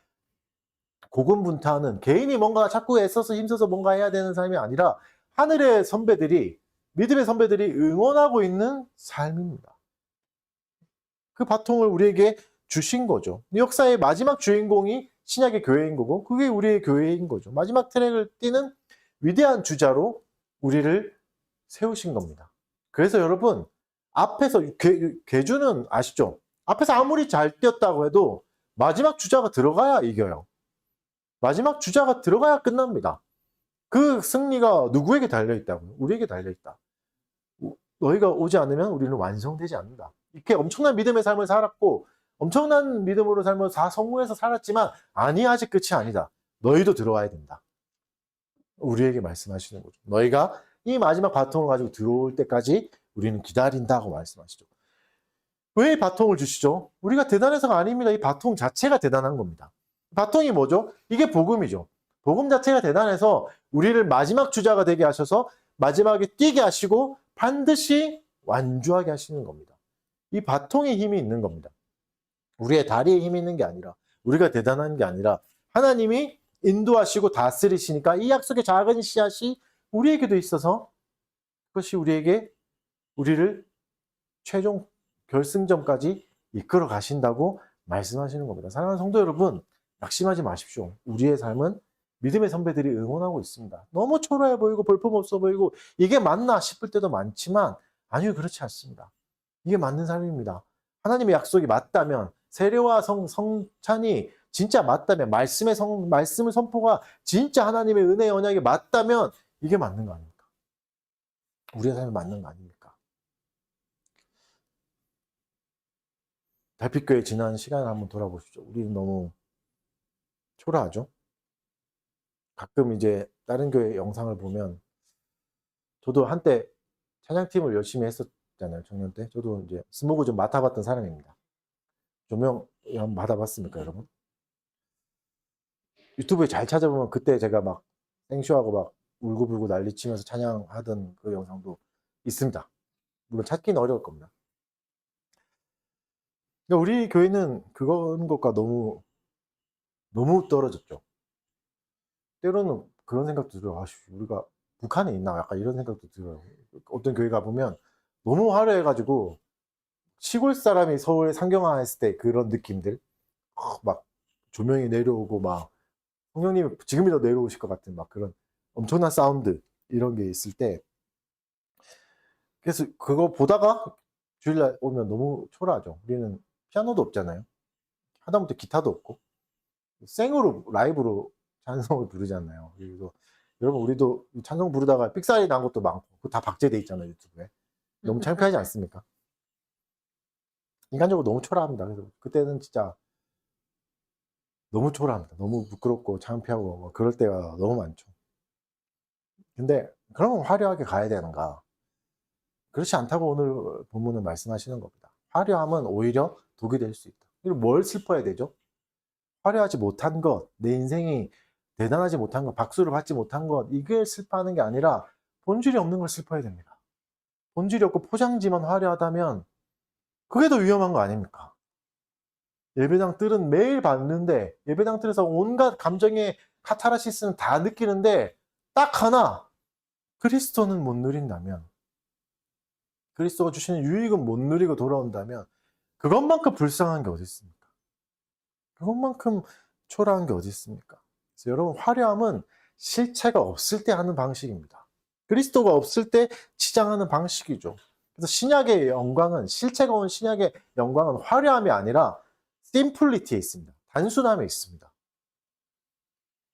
고군분투하는, 개인이 뭔가 자꾸 애써서 힘써서 뭔가 해야 되는 삶이 아니라 하늘의 선배들이, 믿음의 선배들이 응원하고 있는 삶입니다. 그 바통을 우리에게 주신 거죠. 역사의 마지막 주인공이 신약의 교회인 거고, 그게 우리의 교회인 거죠. 마지막 트랙을 뛰는 위대한 주자로 우리를 세우신 겁니다. 그래서 여러분, 앞에서 괴주는 아시죠? 앞에서 아무리 잘 뛰었다고 해도 마지막 주자가 들어가야 이겨요. 마지막 주자가 들어가야 끝납니다. 그 승리가 누구에게 달려있다고요? 우리에게 달려있다. 너희가 오지 않으면 우리는 완성되지 않는다. 이렇게 엄청난 믿음의 삶을 살았고, 엄청난 믿음으로 삶을 다 성공해서 살았지만, 아니, 아직 끝이 아니다. 너희도 들어와야 된다. 우리에게 말씀하시는 거죠. 너희가 이 마지막 바통을 가지고 들어올 때까지 우리는 기다린다고 말씀하시죠. 왜 이 바통을 주시죠? 우리가 대단해서가 아닙니다. 이 바통 자체가 대단한 겁니다. 바통이 뭐죠? 이게 복음이죠. 복음 자체가 대단해서 우리를 마지막 주자가 되게 하셔서 마지막에 뛰게 하시고 반드시 완주하게 하시는 겁니다. 이 바통에 힘이 있는 겁니다. 우리의 다리에 힘이 있는 게 아니라, 우리가 대단한 게 아니라 하나님이 인도하시고 다스리시니까 이 약속의 작은 씨앗이 우리에게도 있어서 그것이 우리를 최종 결승점까지 이끌어 가신다고 말씀하시는 겁니다. 사랑하는 성도 여러분, 낙심하지 마십시오. 우리의 삶은 믿음의 선배들이 응원하고 있습니다. 너무 초라해 보이고 볼품없어 보이고 이게 맞나 싶을 때도 많지만 아니요, 그렇지 않습니다. 이게 맞는 삶입니다. 하나님의 약속이 맞다면, 세례와 성찬이 진짜 맞다면, 말씀의 선포가 진짜 하나님의 은혜의 언약이 맞다면 이게 맞는 거 아닙니까? 우리의 삶이 맞는 거 아닙니까? 달빛교회 지난 시간을 한번 돌아보시죠. 우리는 너무 초라하죠? 가끔 이제 다른 교회 영상을 보면, 저도 한때 찬양팀을 열심히 했었잖아요, 청년 때. 저도 이제 스모그 좀 맡아봤던 사람입니다. 조명 한번 받아봤습니까, 여러분? 유튜브에 잘 찾아보면 그때 제가 막 생쇼하고 막 울고불고 난리치면서 찬양하던 그 영상도 있습니다. 물론 찾기는 어려울 겁니다. 근데 우리 교회는 그런 것과 너무 떨어졌죠. 때로는 그런 생각도 들어요. 우리가 북한에 있나? 약간 이런 생각도 들어요. 어떤 교회 가보면 너무 화려해가지고 시골 사람이 서울에 상경화 했을 때 그런 느낌들, 막 조명이 내려오고 막 성령님 지금이라도 내려오실 것 같은 막 그런 엄청난 사운드 이런 게 있을 때, 그래서 그거 보다가 주일날 오면 너무 초라하죠. 우리는 피아노도 없잖아요. 하다못해 기타도 없고 생으로 라이브로 찬송을 부르잖아요. 그래서 여러분, 우리도 찬송 부르다가 삑사리 난 것도 많고 그거 다 박제돼 있잖아요, 유튜브에. 너무 창피하지 않습니까? 인간적으로 너무 초라합니다. 그래서 그때는 진짜 너무 초라합니다. 너무 부끄럽고 창피하고 뭐 그럴 때가 너무 많죠. 근데 그러면 화려하게 가야 되는가? 그렇지 않다고 오늘 본문은 말씀하시는 겁니다. 화려함은 오히려 독이 될 수 있다. 그리고 뭘 슬퍼야 되죠? 화려하지 못한 것, 내 인생이 대단하지 못한 것, 박수를 받지 못한 것, 이게 슬퍼하는 게 아니라 본질이 없는 걸 슬퍼해야 됩니다. 본질이 없고 포장지만 화려하다면 그게 더 위험한 거 아닙니까? 예배당 뜰은 매일 봤는데, 예배당 뜰에서 온갖 감정의 카타르시스는 다 느끼는데 딱 하나, 그리스도는 못 누린다면, 그리스도가 주시는 유익은 못 누리고 돌아온다면 그것만큼 불쌍한 게 어디 있습니까? 그것만큼 초라한 게 어디 있습니까? 그래서 여러분, 화려함은 실체가 없을 때 하는 방식입니다. 그리스도가 없을 때 치장하는 방식이죠. 그래서 신약의 영광은, 실체가 온 신약의 영광은 화려함이 아니라 심플리티에 있습니다. 단순함에 있습니다.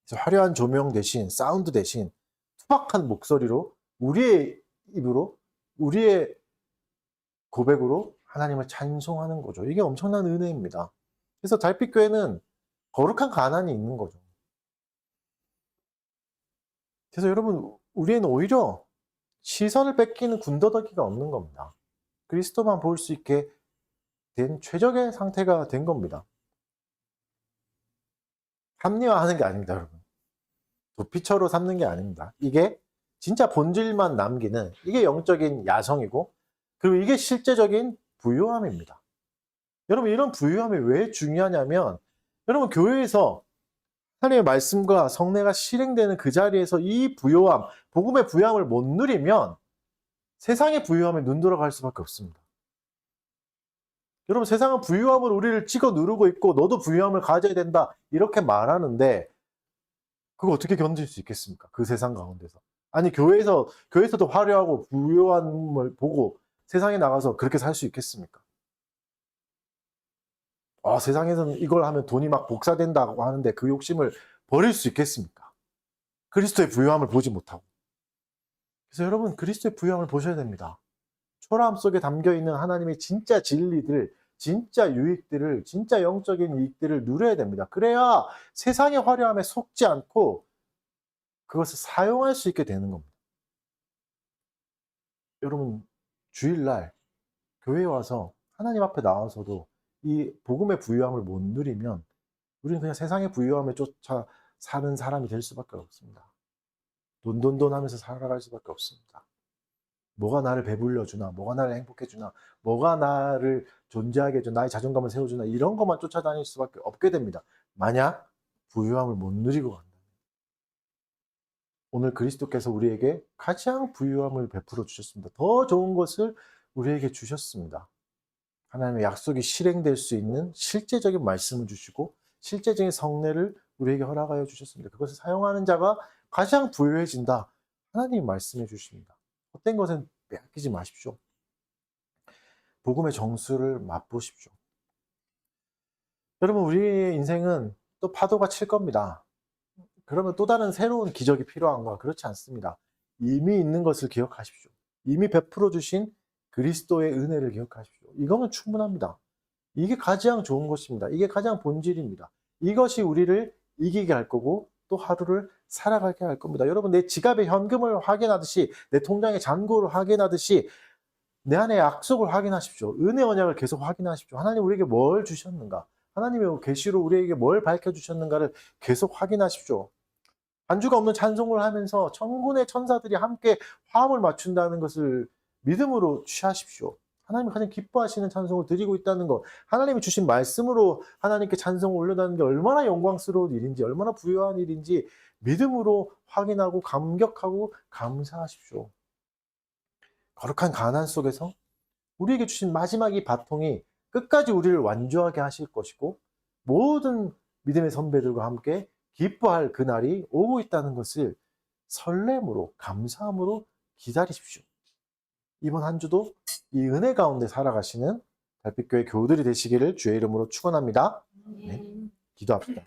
그래서 화려한 조명 대신, 사운드 대신 투박한 목소리로, 우리의 입으로, 우리의 고백으로 하나님을 찬송하는 거죠. 이게 엄청난 은혜입니다. 그래서 달빛교회는 거룩한 가난이 있는 거죠. 그래서 여러분, 우리는 오히려 시선을 뺏기는 군더더기가 없는 겁니다. 그리스도만 볼 수 있게 된 최적의 상태가 된 겁니다. 합리화하는 게 아닙니다, 여러분. 도피처로 삼는 게 아닙니다. 이게 진짜 본질만 남기는, 이게 영적인 야성이고, 그리고 이게 실제적인 부요함입니다. 여러분, 이런 부요함이 왜 중요하냐면, 여러분, 교회에서 하나님의 말씀과 성례가 실행되는 그 자리에서 이 부요함, 복음의 부요함을 못 누리면 세상의 부유함에 눈 돌아갈 수밖에 없습니다. 여러분, 세상은 부유함으로 우리를 찍어 누르고 있고 너도 부유함을 가져야 된다 이렇게 말하는데 그거 어떻게 견딜 수 있겠습니까? 그 세상 가운데서. 아니, 교회에서도 화려하고 부유함을 보고 세상에 나가서 그렇게 살 수 있겠습니까? 세상에서는 이걸 하면 돈이 막 복사된다고 하는데 그 욕심을 버릴 수 있겠습니까? 그리스도의 부유함을 보지 못하고. 그래서 여러분, 그리스도의 부유함을 보셔야 됩니다. 초라함 속에 담겨있는 하나님의 진짜 진리들, 진짜 유익들을, 진짜 영적인 이익들을 누려야 됩니다. 그래야 세상의 화려함에 속지 않고 그것을 사용할 수 있게 되는 겁니다. 여러분, 주일날 교회에 와서 하나님 앞에 나와서도 이 복음의 부유함을 못 누리면 우리는 그냥 세상의 부유함에 쫓아 사는 사람이 될 수밖에 없습니다. 돈 하면서 살아갈 수밖에 없습니다. 뭐가 나를 배불려 주나, 뭐가 나를 행복해 주나, 뭐가 나를 존재하게 해주나, 나의 자존감을 세워주나, 이런 것만 쫓아다닐 수밖에 없게 됩니다. 만약 부유함을 못 누리고 간다면. 오늘 그리스도께서 우리에게 가장 부유함을 베풀어 주셨습니다. 더 좋은 것을 우리에게 주셨습니다. 하나님의 약속이 실행될 수 있는 실제적인 말씀을 주시고 실제적인 성례를 우리에게 허락하여 주셨습니다. 그것을 사용하는 자가 가장 부유해진다. 하나님이 말씀해 주십니다. 헛된 것은 빼앗기지 마십시오. 복음의 정수를 맛보십시오. 여러분, 우리의 인생은 또 파도가 칠 겁니다. 그러면 또 다른 새로운 기적이 필요한가? 그렇지 않습니다. 이미 있는 것을 기억하십시오. 이미 베풀어 주신 그리스도의 은혜를 기억하십시오. 이거면 충분합니다. 이게 가장 좋은 것입니다. 이게 가장 본질입니다. 이것이 우리를 이기게 할 거고 또 하루를 살아가게 할 겁니다. 여러분, 내 지갑에 현금을 확인하듯이 내 통장의 잔고를 확인하듯이 내 안에 약속을 확인하십시오. 은혜 언약을 계속 확인하십시오. 하나님 우리에게 뭘 주셨는가? 하나님의 계시로 우리에게 뭘 밝혀주셨는가를 계속 확인하십시오. 반주가 없는 찬송을 하면서 천군의 천사들이 함께 화음을 맞춘다는 것을 믿음으로 취하십시오. 하나님이 가장 기뻐하시는 찬송을 드리고 있다는 것, 하나님이 주신 말씀으로 하나님께 찬송을 올려다는 게 얼마나 영광스러운 일인지, 얼마나 부유한 일인지 믿음으로 확인하고 감격하고 감사하십시오. 거룩한 가난 속에서 우리에게 주신 마지막 이 바통이 끝까지 우리를 완주하게 하실 것이고 모든 믿음의 선배들과 함께 기뻐할 그날이 오고 있다는 것을 설렘으로 감사함으로 기다리십시오. 이번 한 주도 이 은혜 가운데 살아가시는 달빛교회 교우들이 되시기를 주의 이름으로 축원합니다. 네, 기도합시다.